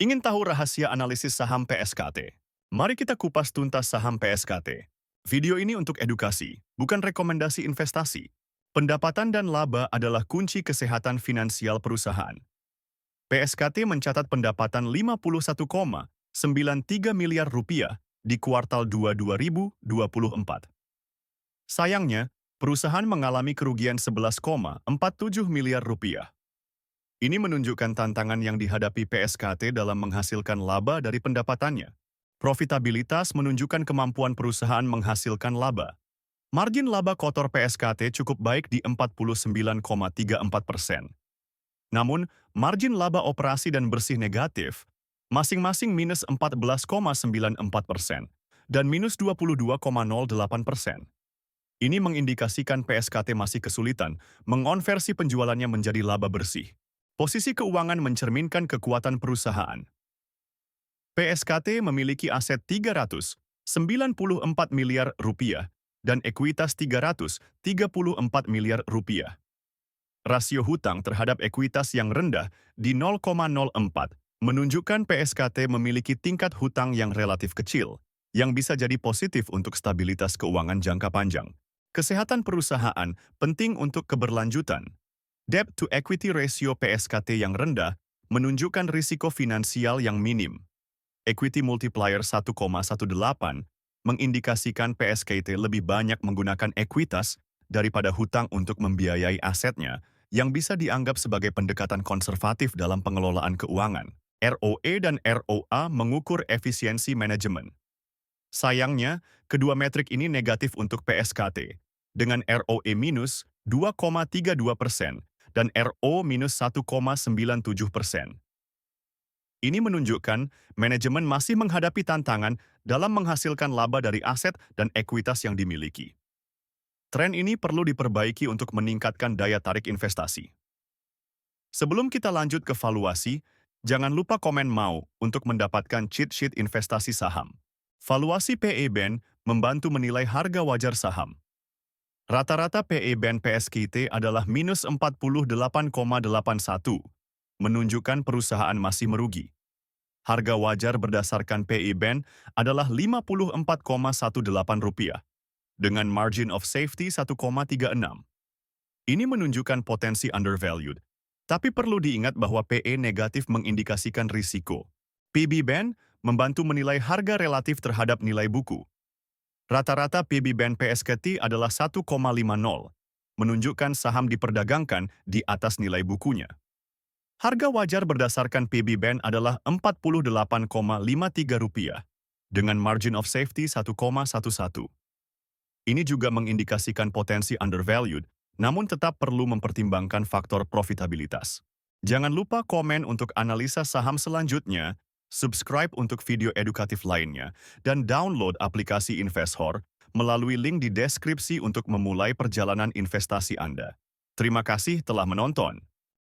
Ingin tahu rahasia analisis saham PSKT? Mari kita kupas tuntas saham PSKT. Video ini untuk edukasi, bukan rekomendasi investasi. Pendapatan dan laba adalah kunci kesehatan finansial perusahaan. PSKT mencatat pendapatan 51,93 miliar rupiah di kuartal 2 2024. Sayangnya, perusahaan mengalami kerugian 11,47 miliar rupiah. Ini menunjukkan tantangan yang dihadapi PSKT dalam menghasilkan laba dari pendapatannya. Profitabilitas menunjukkan kemampuan perusahaan menghasilkan laba. Margin laba kotor PSKT cukup baik di 49,34%. Namun, margin laba operasi dan bersih negatif, masing-masing minus 14,94% dan minus 22,08%. Ini mengindikasikan PSKT masih kesulitan mengonversi penjualannya menjadi laba bersih. Posisi keuangan mencerminkan kekuatan perusahaan. PSKT memiliki aset 394 miliar rupiah dan ekuitas 334 miliar rupiah. Rasio hutang terhadap ekuitas yang rendah di 0,04 menunjukkan PSKT memiliki tingkat hutang yang relatif kecil, yang bisa jadi positif untuk stabilitas keuangan jangka panjang. Kesehatan perusahaan penting untuk keberlanjutan. Debt to equity ratio PSKT yang rendah menunjukkan risiko finansial yang minim. Equity multiplier 1,18 mengindikasikan PSKT lebih banyak menggunakan ekuitas daripada hutang untuk membiayai asetnya, yang bisa dianggap sebagai pendekatan konservatif dalam pengelolaan keuangan. ROE dan ROA mengukur efisiensi manajemen. Sayangnya, kedua metrik ini negatif untuk PSKT, dengan ROE minus 2,32% dan RO minus 1,97%. Ini menunjukkan manajemen masih menghadapi tantangan dalam menghasilkan laba dari aset dan ekuitas yang dimiliki. Tren ini perlu diperbaiki untuk meningkatkan daya tarik investasi. Sebelum kita lanjut ke valuasi, jangan lupa komen mau untuk mendapatkan cheat sheet investasi saham. Valuasi PE-BAN membantu menilai harga wajar saham. Rata-rata PE-BAN PSKT adalah minus 48,81, menunjukkan perusahaan masih merugi. Harga wajar berdasarkan PE-BAN adalah Rp54,18 dengan margin of safety 1,36. Ini menunjukkan potensi undervalued, tapi perlu diingat bahwa PE negatif mengindikasikan risiko. PB-BAN membantu menilai harga relatif terhadap nilai buku. Rata-rata PB-BAN PSKT adalah 1,50, menunjukkan saham diperdagangkan di atas nilai bukunya. Harga wajar berdasarkan PB-BAN adalah Rp48,53 dengan margin of safety 1,11. Ini juga mengindikasikan potensi undervalued, namun tetap perlu mempertimbangkan faktor profitabilitas. Jangan lupa komen untuk analisa saham selanjutnya, subscribe untuk video edukatif lainnya, dan download aplikasi Investor melalui link di deskripsi untuk memulai perjalanan investasi Anda. Terima kasih telah menonton.